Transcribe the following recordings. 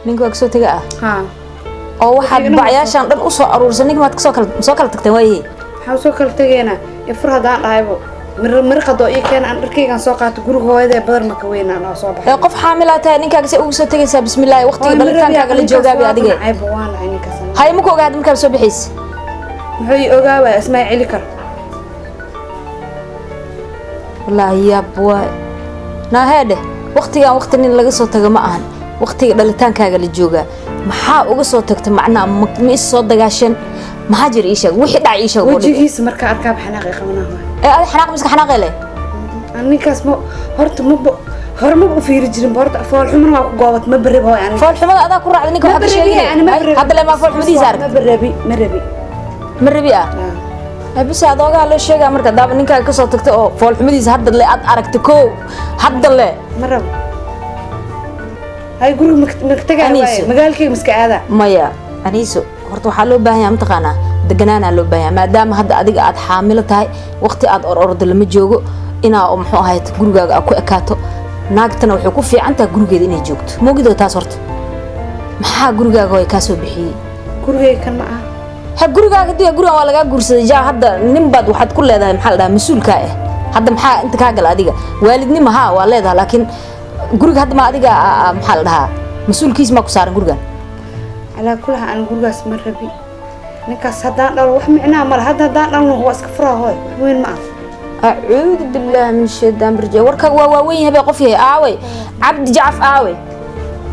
ninka waa kasoo tagaa ha oo waxa bacyaashan dhan u soo aruursan ninka maad soo kala tagtay waayee waxa soo kala tageena ifur hadaan dhahaybo mir qado ii keen aan dharkaygan soo qaato guriga hooyada badar ma ka weynaan oo soo baxay qof xaamil ah tahay ninkaaga si ugu soo tagaysaa bismillaah waqtiga dhalitaankaaga la joogaabay adiga ayb waan lahay ninkaas hay ma ku ogaad markaa soo bixis muxuu ogaaway Ismaaciil kar wallahi ya boy naahade waqtigan waqti nin laga soo tago ma ahan waqtiga dhalitaankaaga la jooga maxaa uga soo tagtay macnaa ma is soo dagaashan maxaa jir iisha wixii dhac iisha wajigiisa marka arkaa xanaaqay qabanaha ay xanaaq miska xanaaqay ninkaas ma horta ma hor ma u fiiri jirin horta fool xuman waa ku goobad ma barib hooy aan fool xumada adaa ku raacday ninka waxa ka sheegay hadda la ma fool xumadiisa arag ma rabi بس هذا قال له شيء مركز داب نينكا كسو تagtay oo fool xumadiisa hadda le aad aragtay ko hadda le marab hay guriga magtagaa way magaalkay miska aada maya aniiso horta waxa loo baahan yahay mataqaana deganaana loo baahan maadaama hadda adiga aad xaamil tahay waqti aad orordo lama joogo ina oo muxuu ahayd gurigaaga ku ekaato naagtana wuxuu ku fiican tahay gurigeeda inay joogto moogido taas horta maxaa gurigaaga way ka soo bixiyay gurigay kan ma aha gurigaaga diga guriga waa laga guursaday jaa hadda ninbad waxaad ku leedahay maxaa la dhahaa mas'uulka ah hadda maxaa inta ka gal adiga waalidnimo ha waa leedahay laakiin guriga hadda ma adiga maxaa la dhahaa mas'uulkiis ma ku saaran gurigan ala kulaha aan gurigaas ma rabi ninkaas hadaan dhal wax micnaa ma hadda hadaan dhalno waa iska furaa hooy weyn ma a'uudu billahi min shaytaan rajim warka waa weyn yahay qof yahay aaway abdi jaaf aaway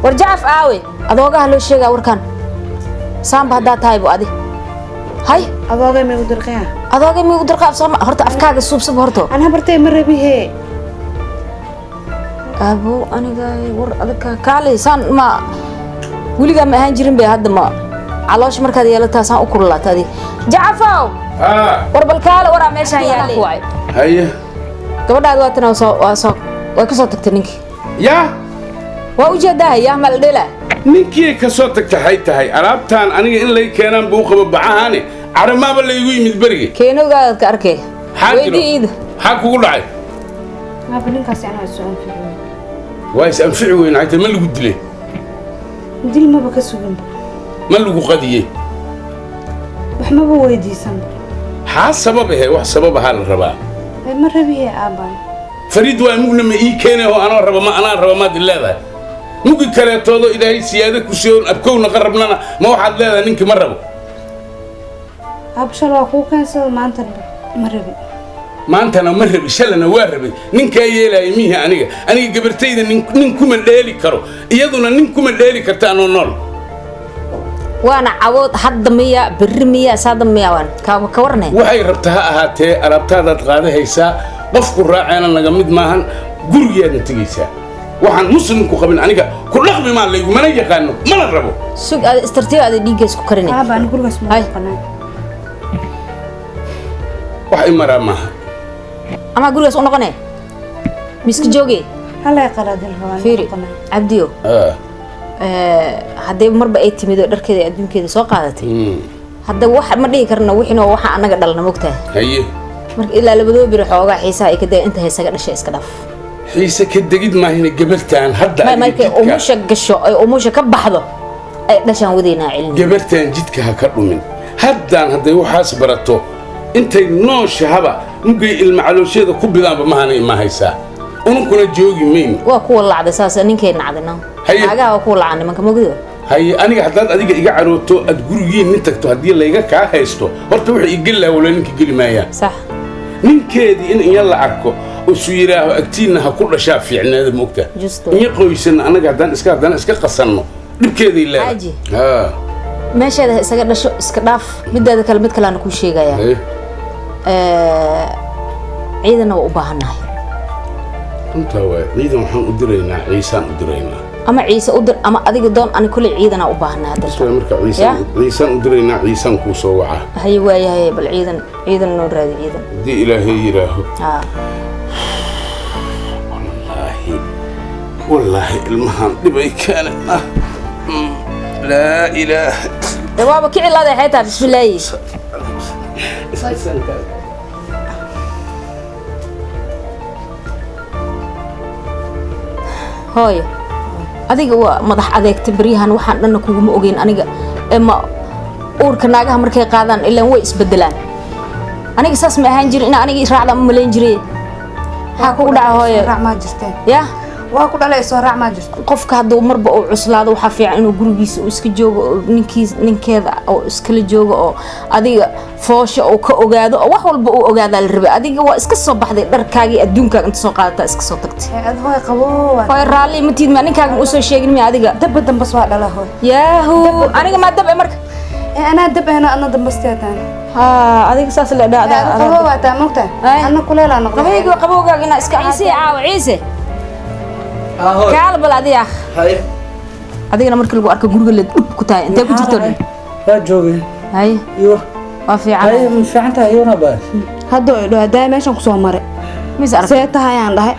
war jaaf aaway adoogaha loo sheegaa warkan saamba hadda tahay buu adi هاي أضاغي ما يقدر قيا أضاغي ما يقدر قيا بصراحة هرت أفكار الصوب صب هرتو أنا برتي مرة بيه أبو أنا جاي ور أذك كالي سان ما ولي جام هنجرين به هذا ما علاش مركز يلا تاسان أكل الله تادي جعفاو ور بالكالة ور عميشان يالي هيا قبل هذا وقتنا وصاق وكسر تكتنيك يا ووجده يا مالدلا ninkii ka soo tagtay hay tahay alaabtaan aniga in lay keenan buu qaba bacahaani armaaba la igu yimid bariga keenowgaad ka arkay weydii ha kugu dhacay ma bilinkaas ana soo anfici way anfici weyn ayta ma lagu dilay dil ma baka sugan ma lagu qadiyay wax ma buu weydiisan ha sabab wax sabab hal rabaa ma rabiye aabay farid waa mugna ma ii keenay oo ana raba ma dileedahay mugi kale todo ilaahay siyaada ku soo abkoowna qarabnana ma waxaad leedahay ninkii ma rabo abshal waa ku kaasoo maanta ma rabi maantana ma rabi shalana waa rabay ninka yeelay mihi aniga gabartayda nin kuma dheeli karo iyaduna nin kuma dheeli karta anoo nool وانا عوض حد مية برمية سادم مية وان كورني waxay rabtaa ha ahaatee alaabtaadaad qaadahaysaa qofku raacayna naga mid maahan gurigeedna tegaysaa waxaan muslimku qabin aniga ku dhaqmi ma leeyahay mana yaqaano mana rabo suuq istartiyo aad dhiigga isku karinay baan gurigaas ma qanay wax imara ma ama gurigaas u noqonay miski jooge hala qaladin hawaan fiiri abdiyo hadday marba ay timido dharkeeda adduunkeeda soo qaadatay hadda wax ma dhigi karna wixina waxa anaga dhalna mogtahay haye marka ilaa labadoo bir xoogaa xiisaa ay ka day inta haysaga dhashay iska dhaaf xiisa ka degid maahina gabartaan hadda ma markay umusha gasho ay umusha ka baxdo ay dhashan wadeena cilmi gabartaan jidka ha ka dhumin haddaan hadday waxaas barato intay nooshahaba mugay ilma caloosheeda ku bidaanba mahanay ma haysaa ununkuna joogi mayn waa kuwa lacday saas ninkay nacdina aaga waa kuwa lacay nimanka mogido haye aniga haddaad adiga iga carooto aad gurigiin nin tagto haddii layga kaa haysto horta wixii igelaa wala ninka geli maayaan sax ninkeedii in la arko وسيراه أكتينا هكل شاف في عناد مكتة Justo. يقويسن أنا قاعدان إسكا قصنو بكذي لا Haji. ماشي هذا إسقى شو إسقى داف بدأ هذا كلمة كلام كل شيء جاية إيه عيدنا وأباهنا أنت هو عيدا وحن أدرينا عيسان أدرينا أما عيسى أدر أما أديك دون أنا كل عيدنا وأباهنا هذا سوى مركب عيسان أدرينا عيسان كوسوعة هي ويا هي بالعيدا نور هذا عيدا دي إلهي إله والله المهام دبي كانت لا إله بابا كي الله ده حياتها بسم الله هاي أديك هو مضح أديك تبريهن وحن أنا كوجم أوجين أنا إما أورك ناجها مركي قادن إلا هو يسبدلان أنا قصص ما هنجري أنا يسرع لما ملينجري حكوا ده هاي raac ma jirteen يا waa ku dhalay soo raac ma jirto qofka haduu marba uu cuslaado waxa fiican inuu gurigiisa uu iska joogo ninkeeda oo iskala joogo oo adiga foosha oo ka ogaado wax walba uu ogaada la rabay adiga waa iska soo baxday dharkaagi adduunkaaga inta soo qaadata iska soo tagtay ad hooy qabo hooy raalli ma tiid ma ninkaaga u soo sheegin mi adiga dab dambas waa dhala hooy yaahu aniga ma dab marka ana dab ana dambasteetaan ha adiga saas la dhaada qabo waa taa mogta ana kuleela noqday qabowgaaga ina iska ciise caaw ciise kaal bal adiga هاي adigana markii lagu arko guriga la dhub ku tahay intee ku jirto لا جوجي hay يو waa fiican هاي من فعنتها يونا بس hadda hadaa meeshan ku soo maray mis arag see tahay aan dhahay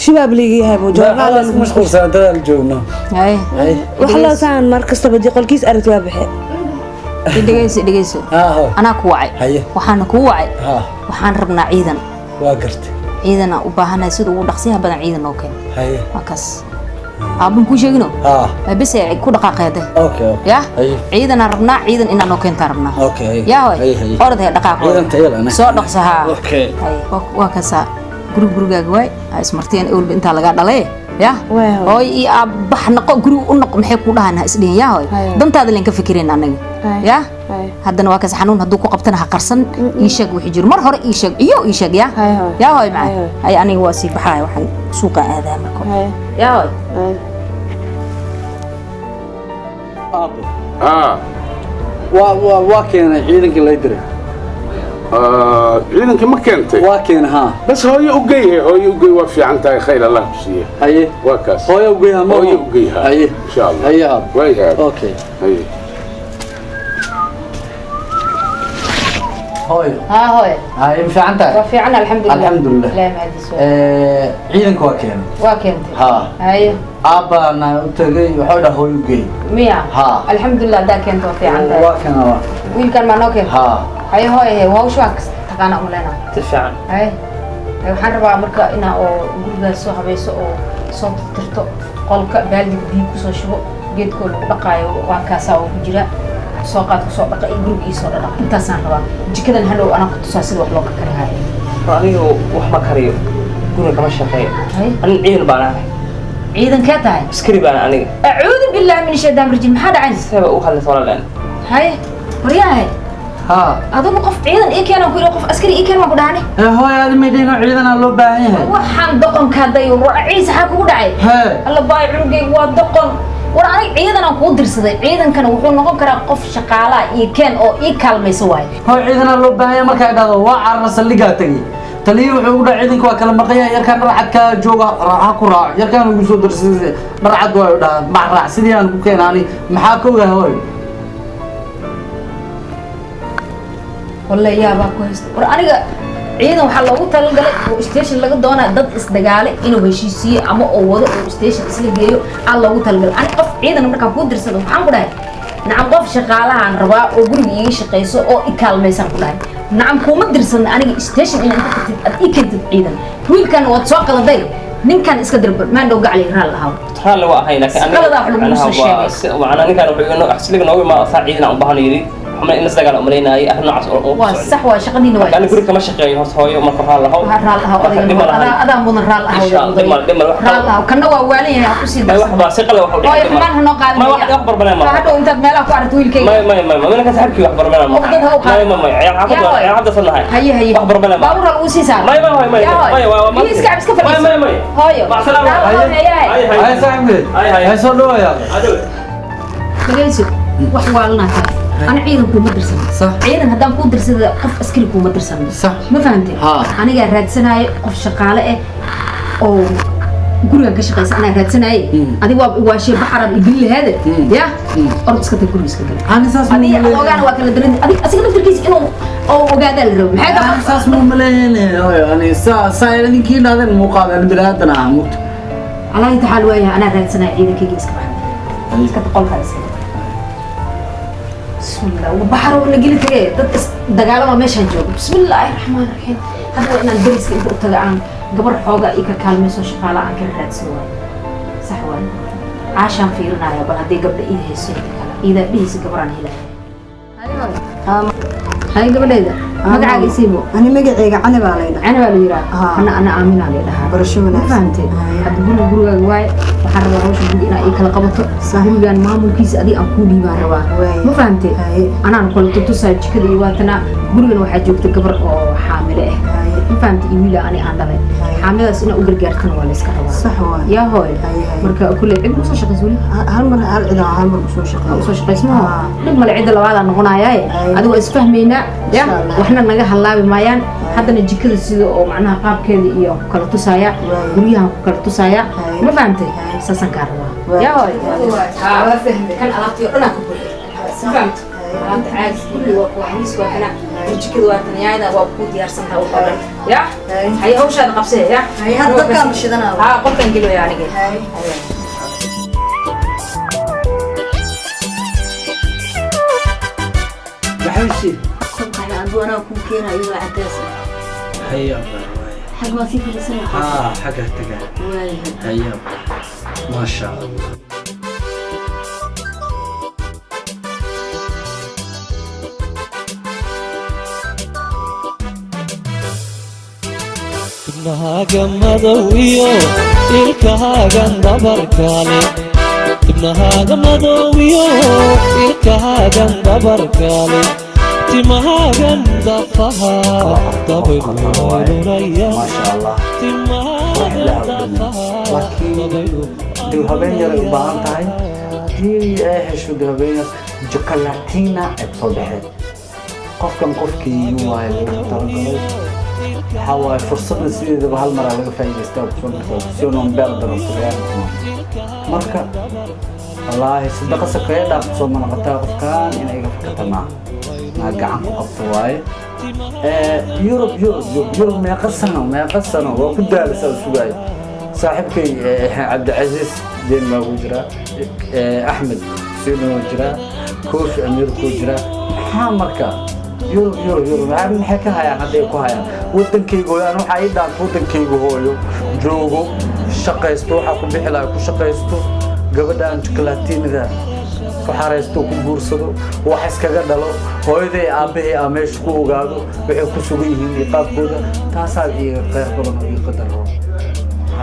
shibaab liigi yahay buu لا خلاص مشغول سنتين الجونا hay هاي wax la saan mar kasta badi qolkiis aragti waa bixi dhegeyso ها هو anaa ku wacay هاي waxaana ku wacay ها waxaan rabnaa ciidan واقرت ciidana u baahanahay sida ugu dhaqsiyaha badan ciidan oo keen هاي waa kaas aabun ku sheegino ها bas ay ku dhaqaaqeeday اوكي اوكي ya هاي ciidana rabnaa ciidan inaan oo keentaa rabnaa اوكي هاي ya hoy هاي هاي orday dhaqaaqo ciidan tayada ana soo dhaqsaha اوكي hay waa kaasa gurigaaga way ay ismarteen awlba inta laga dhalay ya hoy ii abax naqo guriga u naqo maxay ku dhahanaa isdhiin ya hoy dantaada leen ka fikireen anaga ya haddana waa kaas xanuun hadduu ku qabtana ha qarsan ii sheeg wixii jiro mar hore ii sheeg ii sheeg ya ya hoy macay ay aniga waa sii baxay waxaan suuqa aadaa marka ya hoy واكين عيدك اللي يدري ciidanka ma keentay واكين ها بس hooyo u geeyay hooyo u geey waa fiican tahay khayr allah ku siiyo هاي waa kaas هويا وقيها ما hooyo u geeyha هاي insha allah هاي هاب way haad اوكي hay هويا ها هوي هاي مش عنتها وفيعنا الحمد لله الحمد لله. لا ما عندي سؤال عيدك واكين واكنت ها هاي ابا انا تغي وحوله هو يقي ميا ها. الحمد لله دا كنت وفيعنا واكن وين كان ما نوكل ها هاي هوي هو شو تقانا أملنا تفعل هاي waxaan rabaa marka inaa oo gurigaas soo habayso oo soo tirto qolka baaldiga biyo kusoo shubo geedkoo lagu dhaqaayo waa kaasaa oo ku jira soo qaad kusoo dhaqa iyo guriga ii soo dhadhaqa intaasaan rabaa jikadan hadhow anaa ku tusaa sida wax loo ka kari haayo anigu wax ma kariyo guriga kama shaqeeyo hay aniga ciidan baan ahay ciidankee tahay askari baan aniga acuudu billaahi min shaytaan rajim maxaa dhacayn seeba u hadlaysa walaaleen hay waryahay ها adigu qof ciidan ii keenan ku yidhi qof askari ii keen waan ku dhahane هو هذا ميدينا عيدنا لو باهي waxaan doqonkaadayo ciise xaa kugu dhacay ها alla baay cunugaygu waa doqon war aniga ciidan aan kuu dirsaday ciidankana wuxuu noqon karaa qof shaqaalaa ii keen oo ii kaalmayso waayo هو عيدنا لو باهي marka ay dhado waa carras liga tagi taliye wuxuu ugu dhacay ciidanka waa kala maqaya yarkan raaxad ka jooga raaxa ku raac yarkan ugu soo dirsaday raaxad waa dhaha ma raax sidii aan ku keenani maxaa ka ogaa hooy والله يا باكو هست ورأنيجا عيدا وحلا لو تلقى وستيشن لقى دونا ضد استدقالي إنه بيشيسي أما أوضة وستيشن إسلي جيو على لو تلقى أنا قف عيدا نمرك أبود درسه وحنا قداي نعم قف شغالة عن ربا وقولي يجي قيسو أو إكال ميسان قداي نعم كوم درسه أنا ستيشن إن أنت إكنت عيدا ويل كان واتساق لدي نين كان إسكدر ما نوقع عليه رال هاو ها لو هاي لكن قلدا وحلو موسى الشيء وعنا نكان وحنا أحسن لك نوي ما صار عيدنا عم بحنا يري محمد الناس دجال أمرينا أي أهل نعس صح وشقني نواي أنا قلت كم شقين هو يوم مرة هلا هذا مو رال هو رال هو كنا ووالين يا أخوي ما واحد بس قال واحد هاي كمان هنقعد ما واحد أخبر بنا ما فهذا أنت مالك وعرفت ويل كي ما أنا كتحكي أخبر بنا ما يا عبد الله هاي أخبر بنا ما باور الأوسي صار ما بس كعب سكفر هاي مع السلامة هاي سامي هاي صلوا يا تجلسوا وحوالنا أنا عيدكم مدرسة صح عيدن هدام كون درسة قف أسكركم مدرسة صح ما فهمتي أنا قاعد رادسنا قف شقالة أو قولوا كشقيس أنا رادسنا هذه واشي بحر يقول هذا يا أرد سكت الكل سكت أنا أساس هذه أنا واكل درين هذه أسكت الكيس إنه أو قاعد الرب أنا أساس مو ملين يعني ساير ذي كين هذا المقابل البلاد أنا عمود على أي حال ويا أنا رادسنا عيدك كيس كبحر سكت قول هذا سكت بسم الله وبحر ونقلت إيه دجالة ما مش هنجوب بسم الله الرحمن الرحيم هذا أنا الدرس كنت أتجعان قبل حاجة إيك كلمة سو شغالة عن كل رد سوا صحوان عشان فيرنا يا بل هدي قبل إيه هسه إذا بيس قبل عن هلا هاي قبل إذا ما قاعد يسيبه أنا ما قاعد أنا بالينا أنا باليرا أنا آمن عليها برشونا فهمتي هاد بقول واي وحرب روش بقول إنا إيه كلا قبض صاحبي بيان ما ملكيس أدي أقولي باروا ما فهمتي أنا نقول تتصل كذا يواتنا بقول إنه واحد جوكت قبر أو حاملة ما فهمتي يميل أنا عندنا حاملة سنة أقول جارتنا ولا إسكاروا صح يا هاي مركا كل عيد مش شق زولي هالمرة هالمرة مش شق اسمه لما العيد اللي بعد نغنى ياي هذا اسفهمينا يا وإحنا نجح الله بمايان حتى نجي كذا سيد أو معناها قاب كذا إياه كرتو سايا قوليها كرتو سايا ما فهمتي ساسن كاروا يا هاي كان ألاقي أنا كبر فهمت أنت عايز كل وقوانيس وأنا نجي كذا وقتنا يا هذا وأبو ديار سنة وقبل يا هاي أول شيء قبسه يا هاي هذا كم مش أنا قلت نجيله يعني كده بحوشي أنا أنا أكون كينا أيوة عكاسة هيا حق ما في كل سنة حاجة تجاه هيا ما شاء الله تبنها مدويو إلكها دبر كالي تبنها مدويو إلكها دبر كالي تمها دفها دبر وليا ما شاء الله تمها دفها لكن دو هبين يرى بان تاي دي ايش دو هبين جوكلاتينا ابصبحت قف كم قف كي يواي لغتر حاول فرصة نسيت بهالمرة لقى فايدة استوى سيونهم بردر وصغير مركا والله صدق سكري داب صوم من قطع كان إن أيقف كتمع ما قاعد قطواي يوروب ما يقصنا وكده لسه سواي صاحبك عبد العزيز دين ما وجرا أحمد سيونو وجرا كوش أمير كوجرا حامركا يورو ما حكاها يعني هذي كوها ودنكيغو أنا حايدا ودنكيغو هويو جوجو شقيستو حكم بحلا كشقيستو قبل شوكولاتين ذا فحرستو كبورسدو وحس كذا دلو هويدي أبيه أمش كوجادو بحكوسويه يقابودا تاساقي غير بدن يقدرون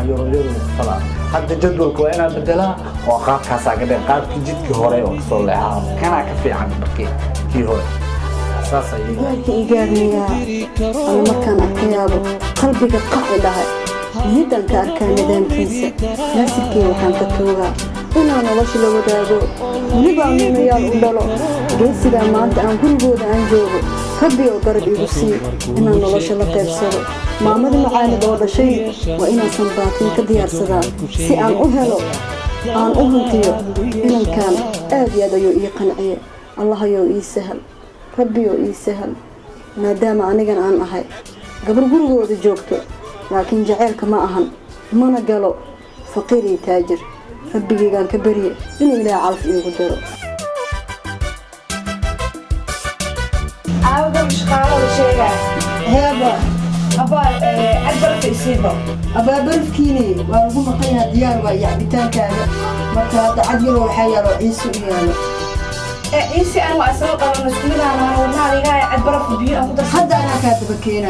يورو فلا هذا جدول كوينا بدلا وقاب كاساقدين قاب كجدك هوري وكسولها كنا كفي عن بقي كي هوري إيجابي أنا مكان أكيابه قلبي قاعد لها جدا كأركان ندم كيسة ناسكي وحن تتوغا أنا نلاش لو داغو ولبا من يال أندلو جيسي دا ما أنت أن كل بود عن جوغو ربي وقرب يبسي أنا نلاش لقيب سرو معمد معاني دور شيء وإنا صنباتين كديار سدان سي أن أهلو أن أهنتيو إن كان آدي يديو إيقنعي الله يو إيسهل ربي وإيسهل ما دام أنيقن عن أهي قبل قرقو دي جوكتو لكن جعيلك ما أهن ما نقالو فقيري تاجر ربي كان كبري إني لا عارف إني قدرو أبغى مش قالوا شيء هذا أبغى أكبر في السيبة أبا برف كيني وأقول مقينا ديار ويعبتان كذا مركا عدلوا وحيالوا عيسو إيالو عيسى أنا وأسوق أنا مسؤولة أنا والله لقاي عد برا في البيئة هذا أنا كاتبة كينا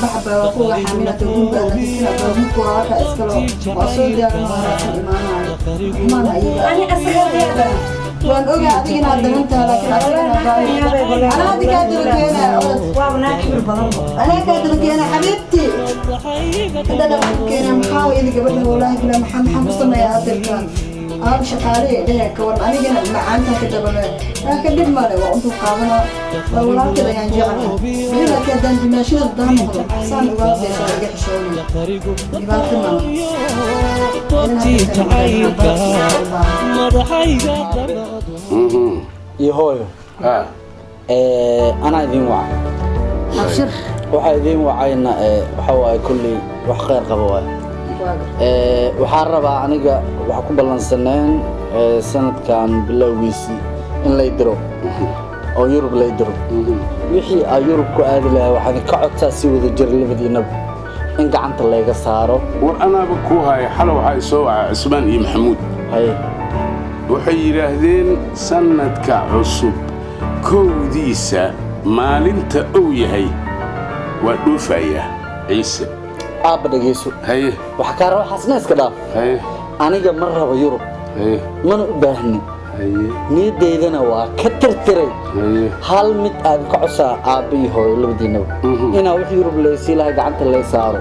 بحب أقول حاملة تقول أنا كنا بروح وراك أسكلو وأصول يا مهارات الإيمان أنا أسوق هذا وأنا أقول أعطيك أنت لكن أنا هذه كاتبة كينا وأنا كبر بلغ أنا كاتبة كينا حبيبتي هذا أنا كينا محاول اللي قبل والله كنا محمد صلنا يا أدركان أنا شقاري ليه كون أنا جنا معانتها كده بنا لكن دم ماله وأنتم قامنا ولا كده يعني جعلها بيلا كده أنت ماشي قدام هذا حسن واضح شو يحشوني يبغى يهوي أنا إذين وعى أبشر waxaa idin wacayna waxa waaye kulli wax khayr qaba waay waxaan rabaa aniga waxa ku ballansaneen sanadkan bilowgiisii in lay diro oo Yurub lay diro wixii ay Yurub ku aadi lahaa waxaan ka codsaa si wada jir labadiinaba in gacanta laga saaro war anaaba ku hay xal waxa soo wacay Usmaan iyo Maxamuud waxay yiraahdeen sanadka cusub koowdiisa maalinta uu yahay ودوفايا عيسى dhageyso haye waxa ka raaxo xasnaaska dhaaf haye aniga mar raba Yurub haye mana u baahni haye niyadeedana waa ka tirtiray haye hal mid aad ka codsaa aabii hooyo labadiinaba inaa wax Yurub leeysi laha gacanta lay saaro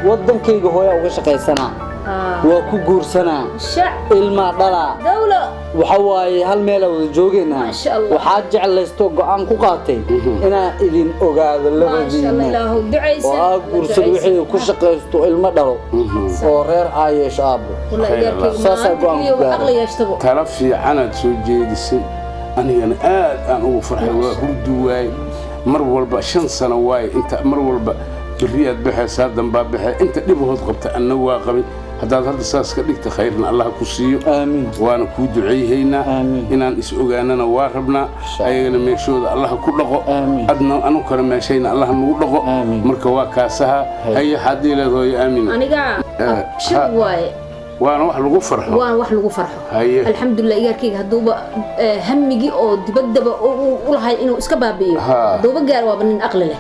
wadankayga hooyo uga shaqeysana waa ku guursanaa ilma dhala dawla waxa waaye hal meel wada joogayna waxa jeclaysto go'aan ku qaatay inaa idin ogaado labadiina waa guursan wixii ku shaqeysto ilma dhalo oo reer aayeesh aabo saasa go'aan ku gaaro tala fiican soo jeedisay anigana aad aan ugu farxay waa hurdu waay mar walba 5 sano waay inta mar walba بريات بحساب دنباب بحس أنت نبغى تقبت النوا قبل هذا هذا ساس كديك خيرنا الله كوسيو آمين وأنا كودعي هنا إن نسوق أنا نواربنا أينا مشود الله كله أدنى أنا كرم شيء الله نقوله مركوا كاسها أي حد له آمين أنا قاعد شو واي وأنا واحد لقوا فرحه وأنا واحد لقوا فرحه الحمد لله ياركي هدوبة همجي أو دبدب أو هاي إنه إسكابابي دوبة جاروا بنين أقلله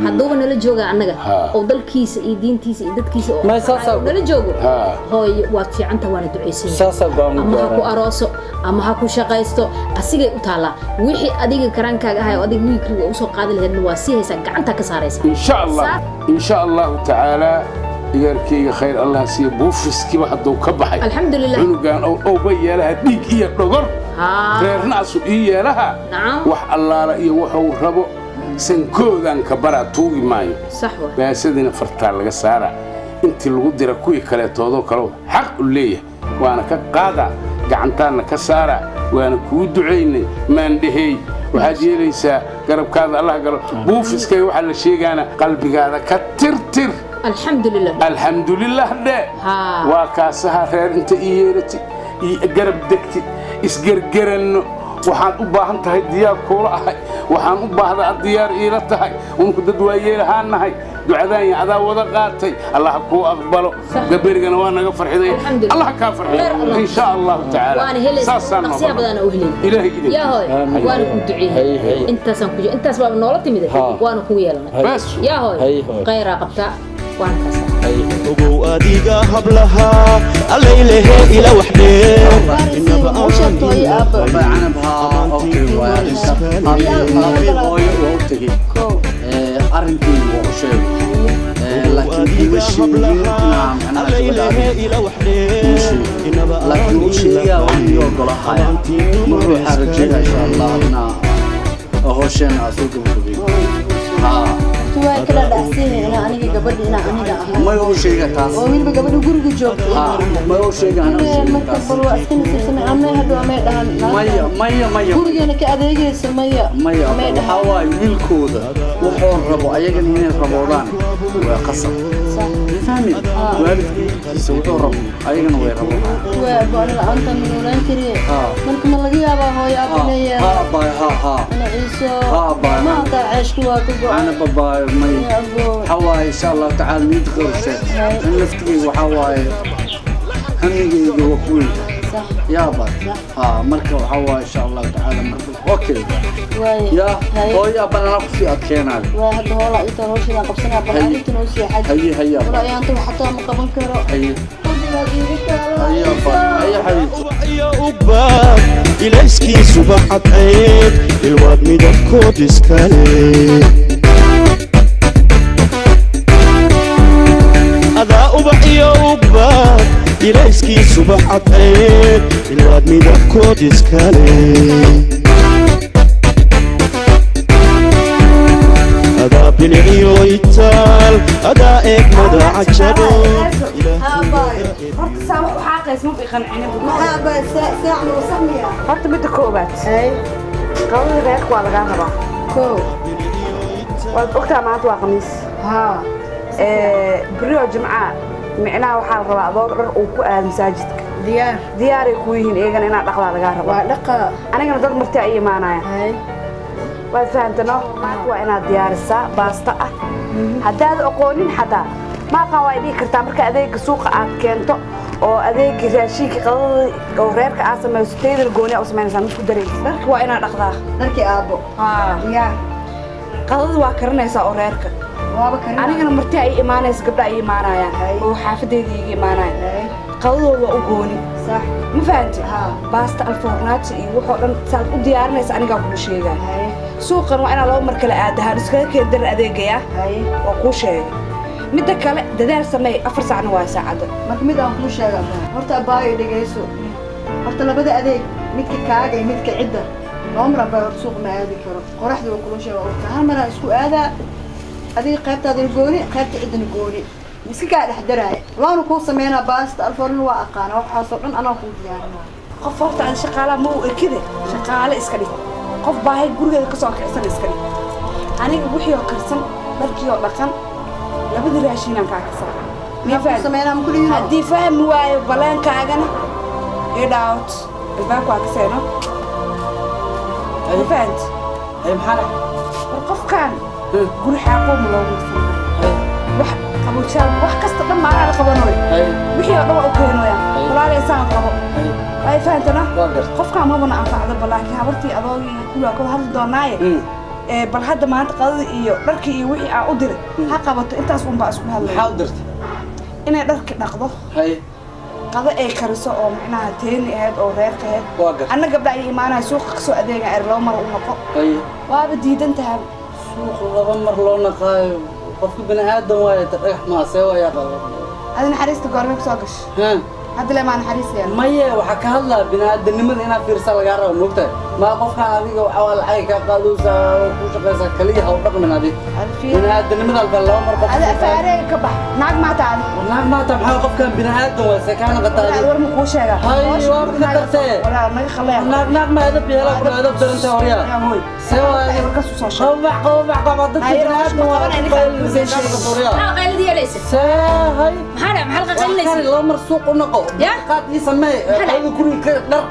hadduu nala jooga anaga oo dalkiisa iyo diintiisa iyo dadkiisa oo nala joogo hooy waad fiicanta waana duceysan ama ha ku arooso ama ha ku shaqaysto asigay u taala wixii adiga karaankaaga ahay oo adiga wiilkii u soo qaadi lahayd waa si haysa gacanta ka saaraysa insha Allah ta'ala yarkeyga khayr Allah si buufiskiba hadduu ka baxay alxamdulillah cunugan oo bayalaha dhiig iyo dhogor reerna asu iyalaha wax allaala iyo wuxuu rabo سنكودان كبرا توغي مايو صحوة باسدنا فرطال لغا سارا انتي لغو ديرا كوي كالي تودو كالو حق ليه وانا كقادا قعنتانا كسارا وانا كو دعيني مان دهي وهاجي ليسا قرب كادا الله قالو بوفسكي وحال الشيقانا قلبي قادا كترتر الحمد لله الحمد لله ده واكاسها خير انت اييرتي قرب دكتي اسقرقرنو waxaan u baahan tahay diyaar kula ahay waxaan u baahdaa diyaar ila tahay unku dad waayeelahaanahay ducadaan adaa wada qaatay Allah ku aqbalo gabarigana waa naga farxiday Allah ka farxiyo insha Allah taala saasan naqsiyadana u helin ilaahi idin ya hooy waan ku duceeyay intaasan ku intaas baa nolol timid waan ku yeelanay bas ya hooy khayra qabta waan kaasa ugu adiga hablaha alaylehe ila waxdee inaba وشطوي أبا أنا بها أوكي وأوكي أرنتي وشيء لكن نعم أنا إلى وحدين لكن وشيء يا ولي يقول هاي نروح رجيها إن شاء الله أنا أهوشين أسوق waa kala dhacseenayna aniga gabadhina aniga ahaa ma uu sheegay taas oo wiilba gabadhu guriga joogtay ma uu sheegay marka bal waa iska nisabsan amay hadu amay dhahan maya gurigeena ka adeegaysa maya waxa waay wiilkooda wuxuu rabo ayaga inay raboodaan waa qasab fahmi waalidkiisa wuxuu rabo ayagana way rabaan waa baan la anta nuuran kariye marka ma laga yaabaa hooyo abinaya ana ciiso ma ka ceeshku waa ku go ana baba حواي إن شاء الله تعالى ندخل شيء نفتكر وحواي همي وكوي صح يا بار ها مركب حوا إن شاء الله تعالى مركب أوكي يا هوي أبنا نقصي أتكين عليه واحد هلا أنت روشي لا قبسنا بنا أنت نوسي حد هيا ولا أنت حتى مقبل كرو هيا هيا حبيبي وحيا أباك إليسكي سبحت عيد الواد ميدكود إسكالي هذا أبحيا أباك إليسكي سبحت عيد الواد ميدكود إسكالي هذا بلعيو يتال هذا إيك مدى عجبو horta saa wax u xaaqays ma biqancina maxaa baa saac loo sameeyaa horta midda koobaad qawada reerka waa lagaa rabaa koo waad ogtaa maanta waa khamiis haa beriyo jimca micnaha waxaa la rabaa adoo dhar uu ku aado masaajidka diyaaray ku yihiin eegana inaad dhaqdaa lagaa rabaa waa dhaqa anigana dad marti ay imaanayaan waad fahantano maanta waa inaad diyaarisaa baasta ah haddaad aqoonin xataa maaqan waa dhihi kartaa marka adeega suuqa aad keento oo adeega raashinka qadada oo reerka aad samayso teedal gooni aad samaynaysaa mid ku daraysa dharka waa inaad dhaqdaa dharkii aabbo yaa qadada waa karinaysaa oo reerka waaba karin anigana marti ay imaanaysa gabdha ay imaanayaan oo xaafadeyda iga imaanayaan qadadooda waa u gooni sax ma fahanti baasta alfornaato iyo wuxuu dhan saad u diyaarinaysa anigaa kuu sheegaa suuqan waa inaa laba mar kale aadahaan iskaga keen dar adeegaya waa kuu sheegay midda kale dadaal sameey 4 saacna waa saacada marka mid aan kuu sheegaa horta abaayo dhageyso horta labada adeeg midka kaaga iyo midka cidda loo mar abaayo suuq ma aadi karo qoraxda waa kula sheegaa horta hal mar aan isku aadaa adiga qaybtaada gooni qaybta ciddana gooni iska kaa dhex daraaya loona kuu sameynaa baasta alforna waa aqaana waxaasoo dhan anaa kuu diyaarinaa qof horta aan shaqaalaha ma u ekide shaqaale iska dhig qof baahay gurigeeda kasoo kicsan iska dhig aniga wixii oo karsan dharkii oo dhaqan labadii raashinaan kaa karsan haddii fahmi waayo baleenkaagana idhaawt albaabka waa kaseeno ma fahanti maxaa war qofkaan guri xaaqooma loogu masanaayo wax qabuujaan wax kasta dhan maanaa la qabanoy wixii oo dhan waa u keenoyaan walaalaysaan qabo ay fahantana qofkaan mabana anfacda balaakiin habartii adoogii kulaa kula hadli doonaaye bal hadda maanta qadada iyo dharkii iyo wixii aan u diray ha qabato intaas unbaa isku hadlay maxaa u dirtay inay dharki dhaqdo qado ay kariso oo macnaha teeni ahayd oo reerka ahayd anna gabdha ay imaanaya suuqa kasoo adeega er laba mar u noqo waaba diidan tahay suuq laba mar loo naqaayo qofka bini aadan waaye dhagax maasee waayaa qaba adi naxariista goormay kusoo gashay hadda le maa naxariisayaan maye waxaa ka hadlaa bini aadanimada inaad fiirsaa lagaa raba moogtahay maa qofkaan adiga waxaa lacag kaa qaadaysaa oo ku shaqaysaa kaliya ha u dhaqmin adig bini aadanimada alba laba mar qof adi afaarey ka bax naag maata adi naag maata maxaa qofkaan bini aadan waa seekaana qataa war ma kuu sheegaa hay waa ka dartee walaa naga khalaya naag ma adab yeela ku adab daranta horyaa see waa ka soo soo qabax qaba dadka bini aadan waa qayladi yeelaysa hay maxaa maxaa qaylinaysa laba mar suuq u noqo قاد يسمى هذا كل دق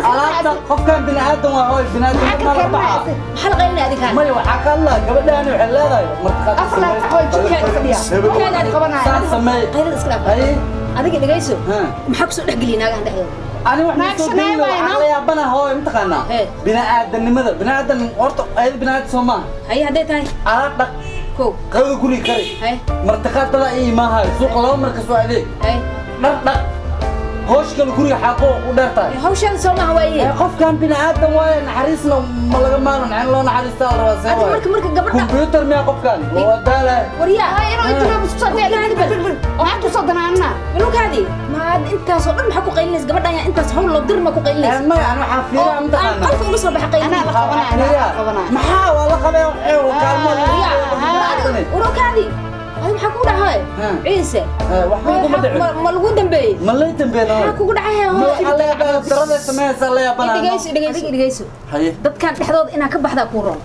على قفكان بني آدم وهاي بني آدم ما ربحها حلقة إلنا هذيك ما يوحك الله قبل أنا وحلا هاي مرتقد أصلا هاي كان فديا كان هذا قبنا سمى غير الإسلام هذيك اللي جايسو محكسو نحقلينا عند هذا أنا واحد صديق على يابنا هاي متقنا بني آدم لماذا بني آدم ورطة هاي بني آدم سما هاي هديت هاي على دق كو قبل كل كري مرتقد طلع إيه ما هاي سوق الله مركز عليك دق هوش كل كوري حقوق ودرتاي هوش هذا سوما هوايه قف كان بني آدم وين حريصنا ما لقى ما نحن لون حريص تار واسع مرك قبل كمبيوتر ما قف كان وداله وريا هاي أنا أنت ما بتصدق هذه بل وحكوا صدقنا عنا منوك هذه ما أنت صدق ما حكوا قيلنيس قبل يعني أنت صحون لو در ما حكوا قيلنيس ما أنا حافيها أنت أنا ألف ونص بحقيقة أنا لقبنا ما حاول لقبه وكان وروك هذه هذا maxaa ku dhacay ciise ma lagu dambeeyay ma la dambeeyay maxaa ku dhacay darada sameeyay la yaabana dhigayso dadkan dhexdooda inaa ka baxda ku roon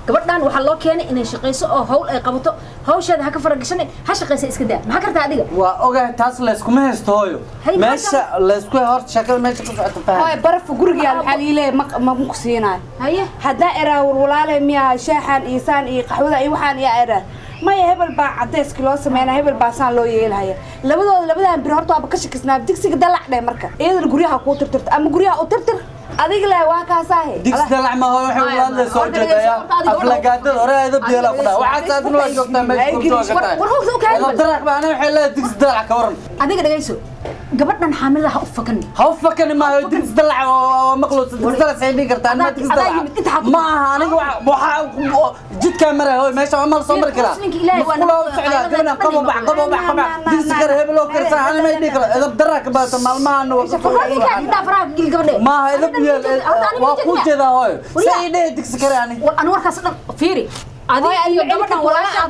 gabadhan waxa loo keenay inay shaqeyso oo hawl ay qabato hawsheeda ha ka faragashan ha shaqeysa iska daa maxaa kartaa adiga waa ogahay taas la isku ma haysto hooyo meesha la isku horta shaqada meesha ku socoto faham هاي برف قرقي الحليلة ما مقصيناي هيا هدا إرا والولالة ميا شاحن إنسان إيه قحوة إيه وحان يا إرا maya hebel baa cadayska loo sameynaa hebel baa saan loo yeelahaya labadan bir horta waaba ka shakisnaa digsiga dalac dheh marka iyadana guryaha kuu tirtirta ama guryaha u tirtir adiga leh waa kaasaahe digsi dalac ma hoo waxa uu la soo jeedaya aflagaadada hore ayda biyo fadha waxa saadna waa joogtaa meesha ku soo gatay darac baa ana waxa la digsi dalac ka waran adiga dhageyso gabadhan xaamilada ha u fakani ma digsi dalac oo maqluus digsi dalac say dhigi kartaa ma digsi dalac ma aha aniga waxa jidka maray hooy meesha ma soo mar kara musqulo socda gabadha qabo bax digsi kar heblo karsan ana ma dhigi karo edab darac ba maalmahan ma ha edab waa ku jeeda hooy say dhigi digsi kar ani ana warkaas dhan fiiri adiga iyo gabadhan walaasha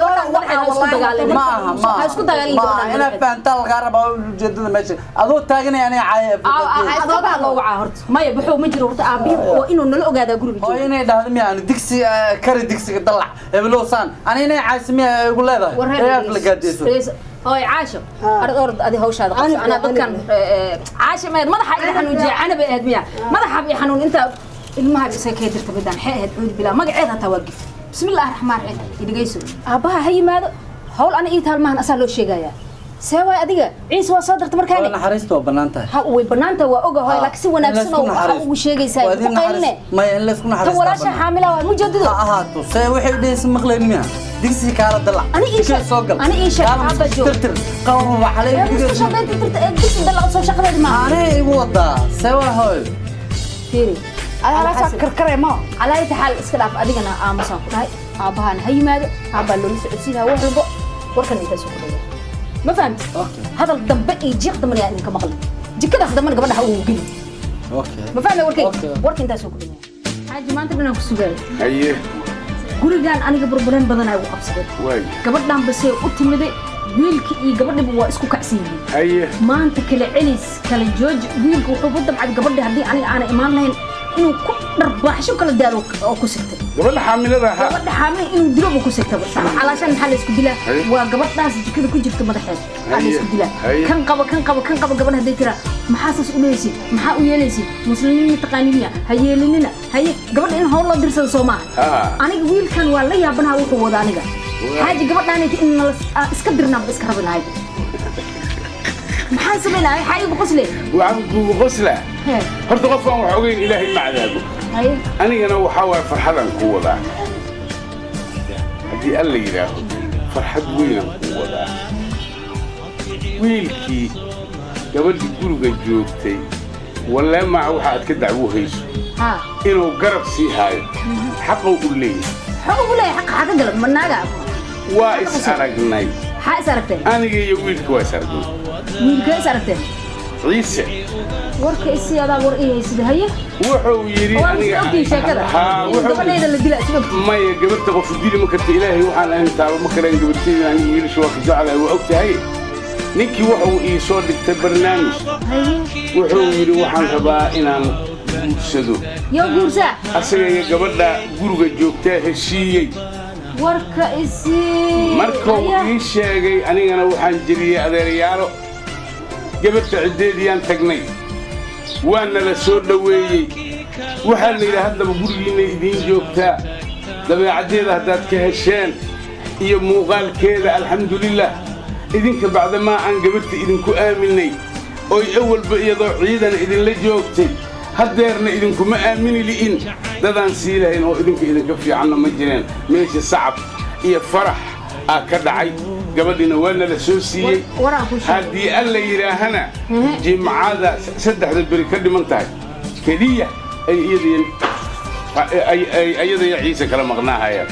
ma isku dagaalin ina faanta laga rabo ujeedada meesha adoo taaganay ani adoo baa loo wacaa horta maya buxuu ma jiro horta aabi oo inuu nala ogaada guriga oo inay dhahdo miyaan digsi kari digsiga dalac heblo san ani inay caasimiya ugu leedahay ee aflagaadeyso هاي عاشق أرد أدي هوش هذا أنا بكن عاشق ما ماذا حق حنون أنا بأهدمية ماذا حق حنون أنت المها بسكيت ترتبدان حقد عود بلا ما قعدها توقف بسم الله الرحمن الرحيم يدقيسوا أباها هي ماذا هول أنا إيه هالمهن أسأله الشيء جاية سوى أديك عيسى وصادر تمركاني أنا حريصته بنانته هو بنانته وأوجه هاي لك سوى نفسنا وشيء جاي ساي ما ينلس كنا حريصته ولا شيء حاملة مجددة هاتو سوى حد اسم مغلين مياه ديكسي كارا دلع أنا إيش أنا إيش أبى جو ترتر قوم وحلي ديكسي ديكسي دلع صوب شقة ما أنا يوضع سوى هاي فيري أنا لا أفكر كريمة على أي حال إسكلاف أديك أنا أمسان هاي أباها هي ماذا أبى لو نسيها وحلو وركن يتسوق ليه ما فهمت هذا الدم يجي يخدم يعني كمغلي جي كده خدمنا قبل حقوق قلي ما فهمت وركن يتسوق ليه حاجة ما أنت بنا كسوقي أيه gurigan aniga burburan badan ay u qabsaday gabadhan basay u timide wiilkii iyo gabadhiba waa isku kacsiiyeen maanta kala celis kala jooj wiilku wuxuu ku dabcay gabadhi hadii aniga aan imaan lahayn inuu ku dharbaaxsho kala daalo oo ku sigtay gabadha xaamilada ha gabadha xaamil inuu dilo ku sigtay calaashan maxaa la isku dilaa waa gabadhaas jikada ku jirta madaxeed aan isku dilaa kan qaba gabadha hadii tira maxaa saas u leeysi maxaa u yeelaysi muslimiin taqaaniya hayeelinina haye gabadha in howl loo dirsado Soomaaliya aniga wiilkan waa la yaabanaha wuxuu wada aniga حاجة قبضنا أنا إن إسكندرنا بإسكندر هاي محل سمينا حاجة بقصلة وعم بقصلة هرت غفوا وحوين إلهي مع ذاك أنا وحاول فرحان قوة ذا هدي قال لي له فرحت وين قوة ذا ويلكي قبل يقولوا جوتي ولا مع واحد كده عوهيش إنه قرب سي هاي حقه يقول لي حق حق قلب من ناقة وايس أرقناي حق سرقتين أنا جاي ويلك وايس أرقناي ويلك سرقتين عيسى ورك إيسي هذا ور إيه سيد هي وحو يري أنا أوكي شكله قبل هذا اللي دلع سبب ما يقبلت غف الدين ما كنت إلهي وحنا أنت ما كنا قبلتني يعني يري شو جعله وأوكي هاي نيكي وحو يصور لك برنامج وحو يري وحنا هبا إن سدو يا جورسا أصلا قبلنا جورج جوكته الشيء ورك إيسي مركو إيش جاي أنا وحنا جري هذا رياله قبلت عديدي أن تقني وأنا لسور لوي وحل إلى هذا بقولين إذين جوكتا لما عديد هذا كهشان يوم قال كذا الحمد لله إذنك بعد ما أن قبلت إذنكو آمني أو أول بيضع عيدا إذن لجوكتي هديرنا إذنكو ما آمني لإن دادان سيلهين أو إذنك في عنا مجرين ماشي صعب إيه فرح كدعي قبل نوالنا لسوسي هذه ألا يراهنا جمعة سدح البركة منتهي كذية أي يدي عيسى كلام مغناها يا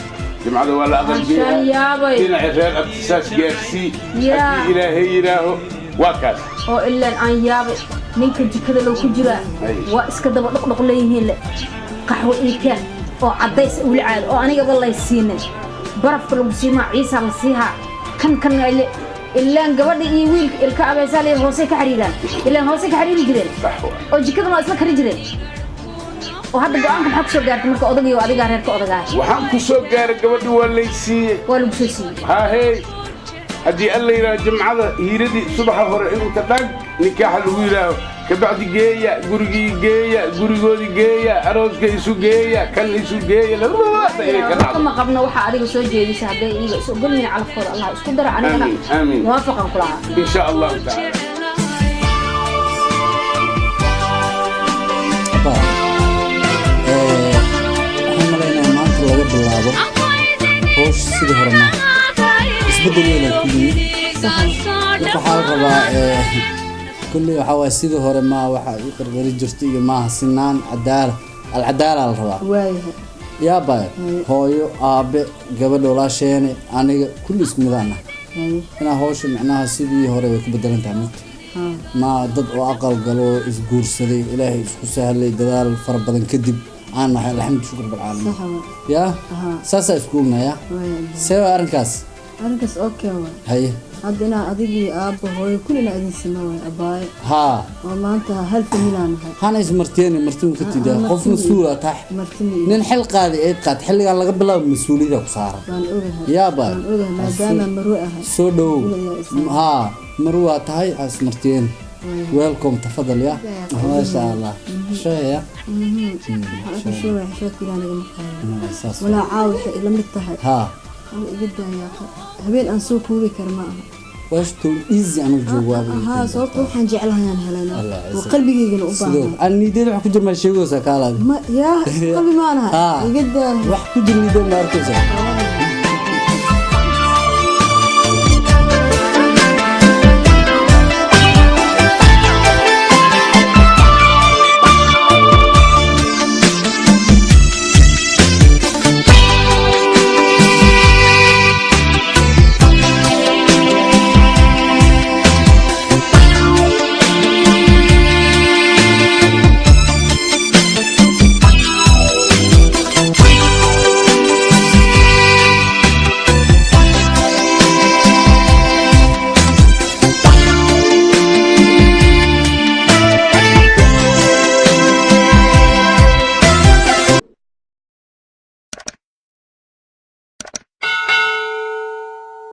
جمعة ولا أغل بيها هنا عرال ابتساس جارسي هذه إلهي يراهو واكاس oo ilaa aan yaabay ninka jikada loo ku jira waa iska daba dhaqdhaq leeyihiin qaxwo iikaan oo cadays u lacaad oo aniga walay siinay barafka lagu siimaa ciisa la siiha kan ilaa gabadha iyo wiilka ilka abeesale hoose ka xiriiraan ilaa hoose ka xiriiri jireen oo jikada ma isla kari jireen oo hadda go'aanka maxaa ku soo gaartay marka odagii adiga reerka odagaa waxaan ku soo gaaray gabadhi waa laysiiyay waa lagu soo siiyay ha hey haddii alla yidhaaho jimcada hiiradii subaxa hore inta dhag nikaaxa lagu yidhaaho kabacdi geeya gurigii geeya gurigoodii geeya arooska isu geeya kan isu geeya labadooda inay ka dhacdo ma qabno waxa adiga soo jeedisa hadday iyaga isu ogolyihiin calafkooda allah isku dara anigana muwaafaqan ku lahaa insha allahu tacaala waxaan malaynaya maanta laga bilaabo hoosh sidii hore maaha isbedel weyn ku yimid marka waxaa la rabaa kulley waxaa waay sidii hore maa waxaa ii qarqari jirta iyo maaha sinaan alcadaala la rabaa yaa baya hooyo aabe gabadha walaasheene aniga kulli isku midaana inaa howsha micnaha sidii hore way ku bedelan tahay mid ma dad oo aqal galo isguursaday ilaahay isku sahlay dadaal fara badan kadib aan nahay alxamdu shukr bilcaalamiin yaa saasaa isku ognaya see arrinkaas okay waa haye haddana adigii aabba hooyo kullina idin sima waay abaaye haa oo maanta hal familaan nahay hana ismarteeni marti ka tidaa qof mas'uul ah tax nin xil qaadi ay qaad xilligan laga bilaabo mas'uuliyada ku saaran waan ogahay yaa baa waan ogahay maadaama marwe ahay soo dhow haa marwe tahay ismarteen welcome tafadhal ya ma sha Allah shaya wala caawish ila mid tahay haa habeen aan soo koobi karo ma aha واشتو ايزي انا جوابي ها صوت waxaan jeclahay aan helana oo qalbigeygana u baahan aan niideed wax ku jirma sheego sakaalaad ma yaa qalbi ma ana iga daa wax ku jirnideed ma arkaysa